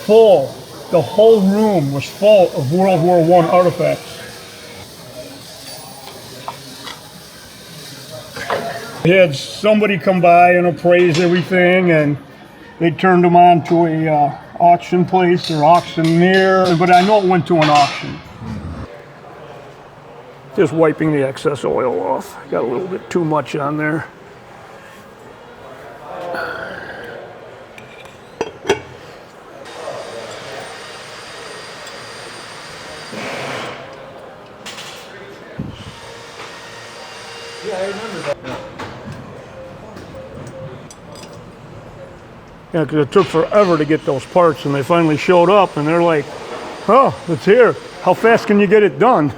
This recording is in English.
full. The whole room was full of World War I artifacts. We had somebody come by and appraise everything, and they turned them on to a auction place or auctioneer, but I know it went to an auction. Just wiping the excess oil off. Got a little bit too much on there. Yeah, I remember that. Yeah, because it took forever to get those parts, and they finally showed up, and they're like, oh, it's here. How fast can you get it done?